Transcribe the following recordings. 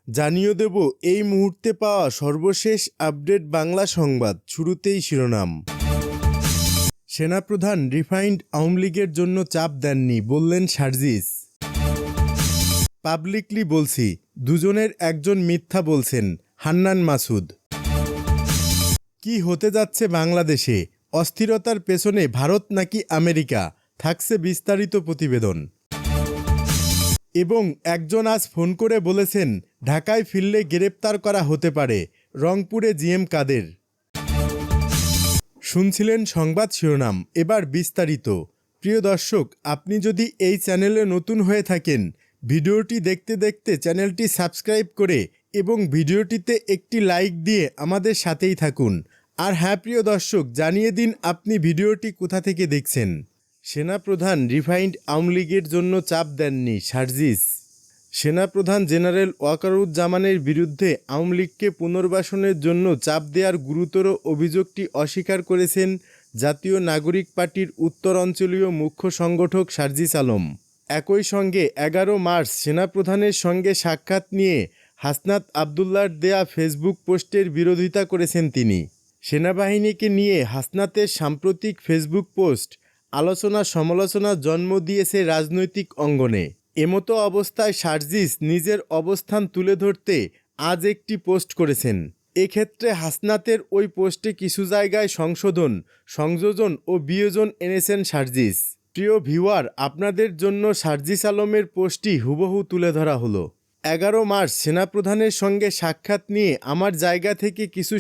জানিয়ে দেব এই মুহূর্তে পাওয়া সর্বশেষ আপডেট বাংলা সংবাদ। শুরুতেই শিরোনাম। সেনাপ্রধান রিফাইন্ড আওয়ামী লীগের জন্য চাপ দেননি, বললেন সার্জিস। পাবলিকলি বলছি, দুজনের একজন মিথ্যা বলছেন, হান্নান মাসুদ। কি হতে যাচ্ছে বাংলাদেশে? অস্থিরতার পেছনে ভারত নাকি আমেরিকা? থাকছে বিস্তারিত প্রতিবেদন। এবং একজন আজ ফোন করে বলেছেন ঢাকায় ফিরলে গ্রেপ্তার করা হতে পারে, রংপুরে জিএম কাদের। শুনছিলেন সংবাদ শিরোনাম, এবার বিস্তারিত। প্রিয় দর্শক, আপনি যদি এই চ্যানেলে নতুন হয়ে থাকেন, ভিডিওটি দেখতে দেখতে চ্যানেলটি সাবস্ক্রাইব করে এবং ভিডিওটিতে একটি লাইক দিয়ে আমাদের সাথেই থাকুন। আর হ্যাঁ প্রিয় দর্শক, জানিয়ে দিন আপনি ভিডিওটি কোথা থেকে দেখছেন। সেনাপ্রধান রিফাইন্ড আওয়ামী লীগের জন্য চাপ দেননি, সার্জিস। সেনাপ্রধান জেনারেল ওয়াকারুজ্জামানের বিরুদ্ধে আওয়ামী লীগকে পুনর্বাসনের জন্য চাপ দেওয়ার গুরুতর অভিযোগটি অস্বীকার করেছেন জাতীয় নাগরিক পার্টির উত্তর অঞ্চলীয় মুখ্য সংগঠক সার্জিস আলম। একই সঙ্গে 11 মার্চ সেনাপ্রধানের সঙ্গে সাক্ষাৎ নিয়ে হাসনাত আবদুল্লাহর দেয়া ফেসবুক পোস্টের বিরোধিতা করেছেন তিনি। সেনাবাহিনীকে নিয়ে হাসনাতের সাম্প্রতিক ফেসবুক পোস্ট আলোচনা সমালোচনার জন্ম দিয়েছে রাজনৈতিক অঙ্গনে। এমতো অবস্থায় সার্জিস নিজের অবস্থান তুলে ধরতে আজ একটি পোস্ট করেছেন। এক্ষেত্রে হাসনাতের ওই পোস্টে কিছু জায়গায় সংযোজন ও বিয়োজন এনেছেন সার্জিস। প্রিয় ভিউয়ার, আপনাদের জন্য সার্জিস আলমের পোস্টটি হুবহু তুলে ধরা হলো। 11 মার্চ সেনাপ্রধানের সঙ্গে সাক্ষাৎ নিয়ে আমার জায়গা থেকে কিছু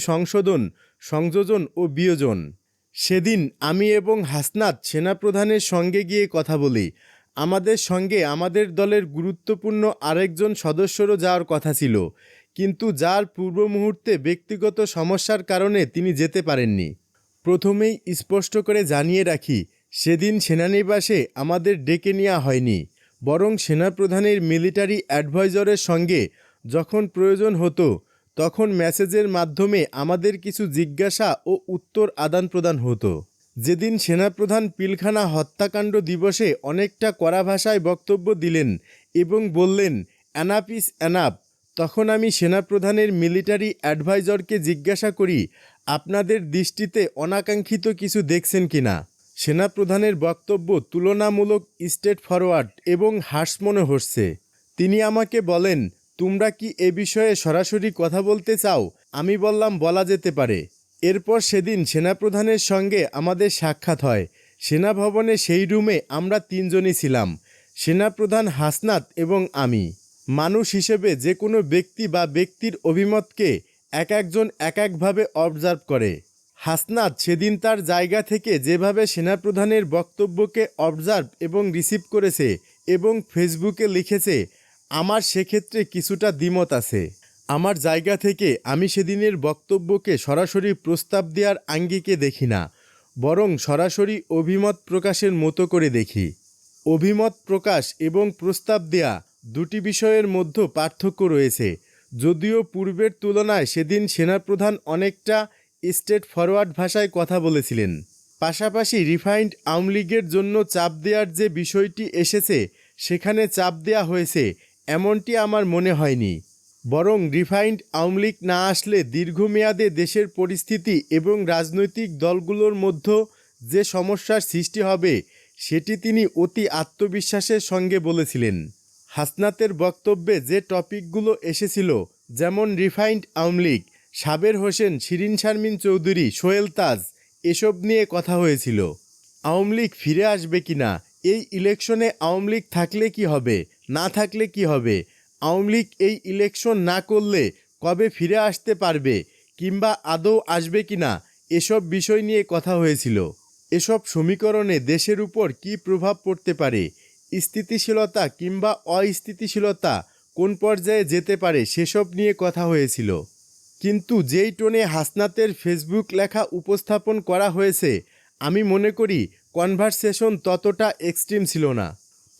সংযোজন ও বিয়োজন। সেদিন আমি এবং হাসনাত সেনাপ্রধানের সঙ্গে গিয়ে কথা বলি। আমাদের সঙ্গে আমাদের দলের গুরুত্বপূর্ণ আরেকজন সদস্যরও যাওয়ার কথা ছিল, কিন্তু যার পূর্ব মুহূর্তে ব্যক্তিগত সমস্যার কারণে তিনি যেতে পারেননি। প্রথমেই স্পষ্ট করে জানিয়ে রাখি, সেদিন সেনানিবাসে আমাদের ডেকে নেওয়া হয়নি, বরং সেনাপ্রধানের মিলিটারি অ্যাডভাইজারের সঙ্গে যখন প্রয়োজন হতো তখন মেসেজের মাধ্যমে আমাদের কিছু জিজ্ঞাসা ও উত্তর আদান প্রদান হতো। যেদিন সেনাপ্রধান পিলখানা হত্যাকাণ্ড দিবসে অনেকটা কড়া ভাষায় বক্তব্য দিলেন এবং বললেন এনাফ ইজ এনাফ, তখন আমি সেনাপ্রধানের মিলিটারি অ্যাডভাইজারকে জিজ্ঞাসা করি, আপনাদের দৃষ্টিতে অনাকাঙ্ক্ষিত কিছু দেখছেন কিনা? সেনাপ্রধানের বক্তব্য তুলনামূলক স্ট্রেট ফরওয়ার্ড এবং হার্শ মনে হচ্ছে। তিনি আমাকে বলেন, তোমরা কি এ বিষয়ে সরাসরি কথা বলতে চাও? আমি বললাম বলা যেতে পারে। এরপর সেদিন সেনাপ্রধানের সঙ্গে আমাদের সাক্ষাৎ হয়। সেনাভবনে সেই রুমে আমরা 3 জনই ছিলাম, সেনাপ্রধান, হাসনাত এবং আমি। মানুষ হিসেবে যে কোনো ব্যক্তি বা ব্যক্তির অভিমতকে একজন একভাবে অবজার্ভ করে। হাসনাত সেদিন তার জায়গা থেকে যেভাবে সেনাপ্রধানের বক্তব্যকে অবজার্ভ এবং রিসিভ করেছে এবং ফেসবুকে লিখেছে, আমার সেক্ষেত্রে কিছুটা দ্বিমত আছে। আমার জায়গা থেকে আমি সেদিনের বক্তব্যকে সরাসরি প্রস্তাব দেওয়ার আঙ্গিকে দেখি না, বরং সরাসরি অভিমত প্রকাশের মতো করে দেখি। অভিমত প্রকাশ এবং প্রস্তাব দেয়া দুটি বিষয়ের মধ্যে পার্থক্য রয়েছে। যদিও পূর্বের তুলনায় সেদিন সেনাপ্রধান অনেকটা স্ট্রেট ফরওয়ার্ড ভাষায় কথা বলেছিলেন। পাশাপাশি রিফাইন্ড আওয়ামী লীগের জন্য চাপ দেওয়ার যে বিষয়টি এসেছে সেখানে চাপ দেওয়া হয়েছে এমনটি আমার মনে হয়নি, বরং রিফাইন্ড আওয়ামী লীগ না আসলে দীর্ঘমেয়াদে দেশের পরিস্থিতি এবং রাজনৈতিক দলগুলোর মধ্যে যে সমস্যার সৃষ্টি হবে সেটি তিনি অতি আত্মবিশ্বাসের সঙ্গে বলেছিলেন। হাসনাতের বক্তব্যে যে টপিকগুলো এসেছিল, যেমন রিফাইন্ড আওয়ামী লীগ, সাবের হোসেন, শিরিন শারমিন চৌধুরী, সোহেল তাজ, এসব নিয়ে কথা হয়েছিল। আওয়ামী লীগ ফিরে আসবে কিনা, এই ইলেকশনে আওয়ামী লীগ থাকলে কি হবে, না থাকলে কি হবে, আওয়ামী লীগ এই ইলেকশন না করলে কবে ফিরে আসতে পারবে কিংবা আদৌ আসবে কিনা, এসব বিষয় নিয়ে কথা হয়েছিল। এসব সমীকরণে দেশের উপর কী প্রভাব পড়তে পারে, স্থিতিশীলতা কিংবা অস্থিতিশীলতা কোন পর্যায়ে যেতে পারে, সেসব নিয়ে কথা হয়েছিল। কিন্তু যেই টোনে হাসনাতের ফেসবুক লেখা উপস্থাপন করা হয়েছে, আমি মনে করি কনভারসেশন ততটা এক্সট্রিম ছিল না।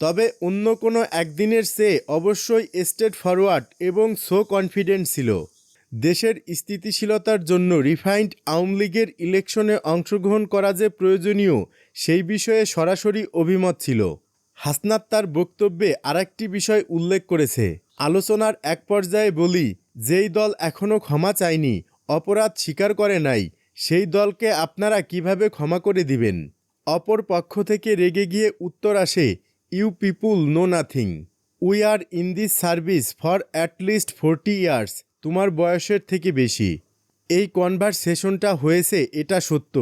তবে অন্য কোনো একদিনের চেয়ে অবশ্যই স্ট্রেট ফরওয়ার্ড এবং সো কনফিডেন্ট ছিল। দেশের স্থিতিশীলতার জন্য রিফাইন্ড আওয়ামী লীগের ইলেকশনে অংশগ্রহণ করা যে প্রয়োজনীয়, সেই বিষয়ে সরাসরি অভিমত ছিল। হাসনাত তার বক্তব্যে আরেকটি বিষয় উল্লেখ করেছে, আলোচনার এক পর্যায়ে বলি, যেই দল এখনও ক্ষমা চায়নি, অপরাধ স্বীকার করে নাই, সেই দলকে আপনারা কিভাবে ক্ষমা করে দিবেন? অপর পক্ষ থেকে রেগে গিয়ে উত্তর আসে, you people know nothing, we are in this service for at least 40 years. তোমার বয়সের থেকে বেশি। এই কনভারসেশনটা হয়েছে, এটা সত্য,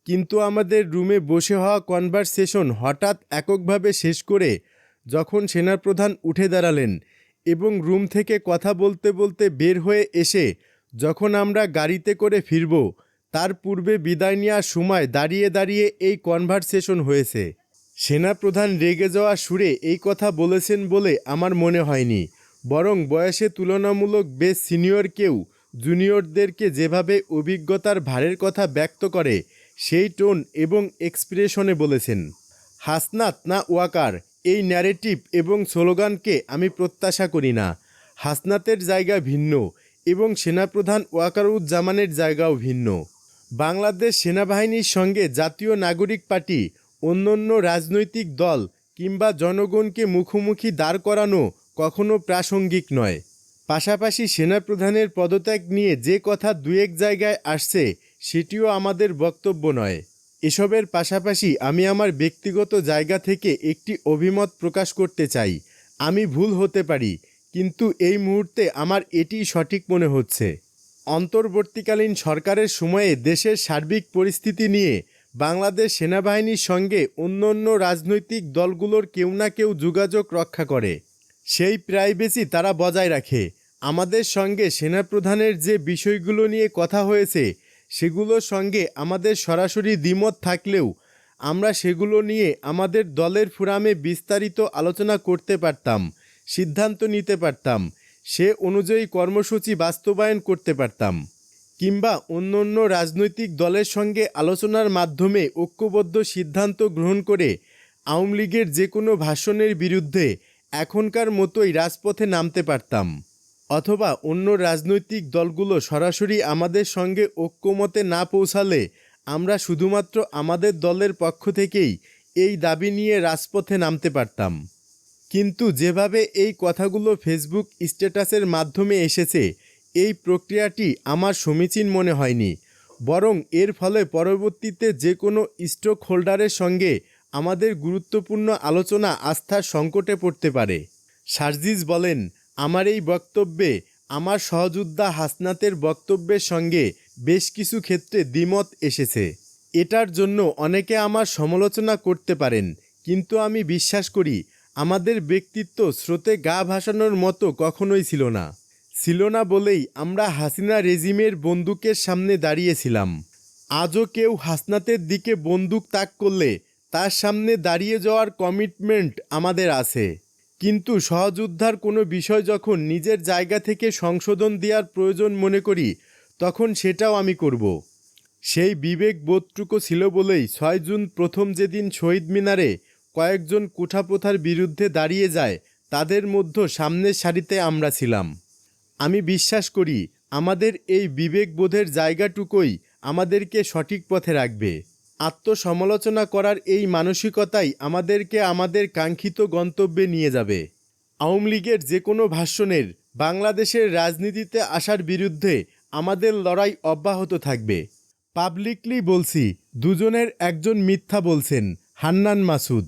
কিন্তু আমাদের রুমে বসে হওয়া কনভারসেশন হঠাৎ এককভাবে শেষ করে যখন সেনাপ্রধান উঠে দাঁড়ালেন এবং রুম থেকে কথা বলতে বলতে বের হয়ে এসে যখন আমরা গাড়িতে করে ফিরব, তার পূর্বে বিদায় নেওয়ার সময় দাঁড়িয়ে দাঁড়িয়ে এই কনভারসেশন হয়েছে। সেনাপ্রধান রেগে যাওয়া সুরে এই কথা বলেছেন বলে আমার মনে হয়নি, বরং বয়সে তুলনামূলক বেশ সিনিয়র কেউ জুনিয়রদেরকে যেভাবে অভিজ্ঞতার ভারের কথা ব্যক্ত করে সেই টোন এবং এক্সপ্রেশনে বলেছেন। হাসনাত না ওয়াকার, এই ন্যারেটিভ এবং স্লোগানকে আমি প্রত্যাশা করি না। হাসনাতের জায়গা ভিন্ন এবং সেনাপ্রধান ওয়াকারুজ্জামানের জায়গাও ভিন্ন। বাংলাদেশ সেনাবাহিনীর সঙ্গে জাতীয় নাগরিক পার্টি, অন্যান্য রাজনৈতিক দল কিংবা জনগণকে মুখোমুখি দাঁড় করানো কখনো প্রাসঙ্গিক নয়। পাশাপাশি সেনাপ্রধানের পদত্যাগ নিয়ে যে কথা দু এক জায়গায় আসছে, সেটিও আমাদের বক্তব্য নয়। এসবের পাশাপাশি আমি আমার ব্যক্তিগত জায়গা থেকে একটি অভিমত প্রকাশ করতে চাই। আমি ভুল হতে পারি, কিন্তু এই মুহূর্তে আমার এটিই সঠিক মনে হচ্ছে। অন্তর্বর্তীকালীন সরকারের সময়ে দেশের সার্বিক পরিস্থিতি নিয়ে বাংলাদেশ সেনাবাহিনীর সঙ্গে অন্যান্য রাজনৈতিক দলগুলোর কেউ না কেউ যোগাযোগ রক্ষা করে। সেই প্রাইভেসি তারা বজায় রাখে। আমাদের সঙ্গে সেনাপ্রধানের যে বিষয়গুলো নিয়ে কথা হয়েছে সেগুলোর সঙ্গে আমাদের সরাসরি দ্বিমত থাকলেও আমরা সেগুলো নিয়ে আমাদের দলের ফোরামে বিস্তারিত আলোচনা করতে পারতাম, সিদ্ধান্ত নিতে পারতাম, সে অনুযায়ী কর্মসূচি বাস্তবায়ন করতে পারতাম, কিংবা অন্যান্য রাজনৈতিক দলের সঙ্গে আলোচনার মাধ্যমে ঐক্যবদ্ধ সিদ্ধান্ত গ্রহণ করে আওয়ামী লীগের যে কোনো ভাষণের বিরুদ্ধে এখনকার মতোই রাজপথে নামতে পারতাম। অথবা অন্য রাজনৈতিক দলগুলো সরাসরি আমাদের সঙ্গে ঐক্যমতে না পৌঁছালে আমরা শুধুমাত্র আমাদের দলের পক্ষ থেকেই এই দাবি নিয়ে রাজপথে নামতে পারতাম। কিন্তু যেভাবে এই কথাগুলো ফেসবুক স্ট্যাটাসের মাধ্যমে এসেছে, এই প্রক্রিয়াটি আমার সমীচীন মনে হয়নি, বরং এর ফলে পরবর্তীতে যে কোনো স্টেক হোল্ডারের সঙ্গে আমাদের গুরুত্বপূর্ণ আলোচনা আস্থার সংকটে পড়তে পারে। সার্জিস বলেন, আমার এই বক্তব্যে আমার সহযোদ্ধা হাসনাতের বক্তব্যের সঙ্গে বেশ কিছু ক্ষেত্রে দ্বিমত এসেছে। এটার জন্য অনেকে আমার সমালোচনা করতে পারেন, কিন্তু আমি বিশ্বাস করি আমাদের ব্যক্তিত্ব স্রোতে গা ভাসানোর মতো কখনোই ছিল না বলেই আমরা হাসিনা রেজিমের বন্দুকের সামনে দাঁড়িয়েছিলাম। আজও কেউ হাসনাতের দিকে বন্দুক তাক করলে তার সামনে দাঁড়িয়ে যাওয়ার কমিটমেন্ট আমাদের আছে। কিন্তু সহযোদ্ধার কোনো বিষয় যখন নিজের জায়গা থেকে সংশোধন দেওয়ার প্রয়োজন মনে করি, তখন সেটাও আমি করব। সেই বিবেক বোধটুকু ছিল বলেই 6 জুন প্রথম যেদিন শহীদ মিনারে কয়েকজন কুঠাপ্রথার বিরুদ্ধে দাঁড়িয়ে যায়, তাদের মধ্যে সামনের সারিতে আমরা ছিলাম। আমি বিশ্বাস করি আমাদের এই বিবেকবোধের জায়গাটুকুই আমাদেরকে সঠিক পথে রাখবে। আত্মসমালোচনা করার এই মানসিকতাই আমাদেরকে আমাদের কাঙ্ক্ষিত গন্তব্যে নিয়ে যাবে। আওয়ামী লীগের যে কোনো ভাষণের বাংলাদেশের রাজনীতিতে আসার বিরুদ্ধে আমাদের লড়াই অব্যাহত থাকবে। পাবলিকলি বলছি, দুজনের একজন মিথ্যা বলছেন, হান্নান মাসুদ।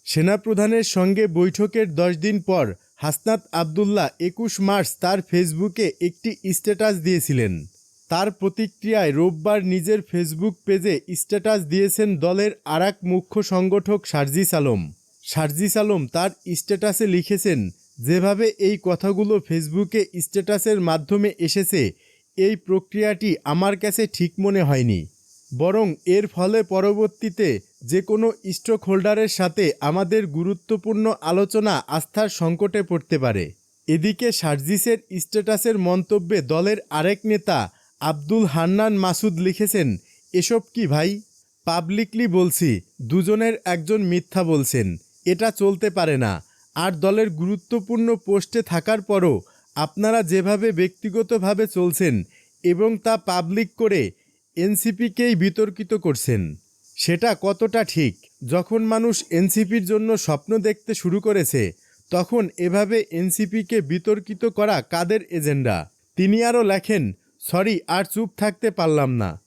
সেনাপ্রধানের সঙ্গে বৈঠকের 10 দিন পর হাসনাত আবদুল্লাহ 21 মার্চ তার ফেসবুকে একটি স্ট্যাটাস দিয়েছিলেন। তার প্রতিক্রিয়ায় রোববার নিজের ফেসবুক পেজে স্ট্যাটাস দিয়েছেন দলের আরেক মুখ্য সংগঠক সার্জিস আলম তার স্ট্যাটাসে লিখেছেন, যেভাবে এই কথাগুলো ফেসবুকে স্ট্যাটাসের মাধ্যমে এসেছে, এই প্রক্রিয়াটি আমার কাছে ঠিক মনে হয়নি, বরং এর ফলে পরবর্তীতে যে কোনো স্টেক হোল্ডারের সাথে আমাদের গুরুত্বপূর্ণ আলোচনা আস্থার সংকটে পড়তে পারে। এদিকে সার্জিসের স্ট্যাটাসের মন্তব্যে দলের আরেক নেতা আব্দুল হান্নান মাসুদ লিখেছেন, এসব কি ভাই? পাবলিকলি বলছি, দুজনের একজন মিথ্যা বলছেন, এটা চলতে পারে না। আর দলের গুরুত্বপূর্ণ পোস্টে থাকার পরও আপনারা যেভাবে ব্যক্তিগতভাবে চলছেন এবং তা পাবলিক করে এনসিপিকেই বিতর্কিত করছেন, সেটা কতটা ঠিক? যখন মানুষ এনসিপির জন্য স্বপ্ন দেখতে শুরু করেছে, তখন এভাবে এনসিপিকে বিতর্কিত করা কাদের এজেন্ডা? তিনি আরও লেখেন, সরি, আর চুপ থাকতে পারলাম না।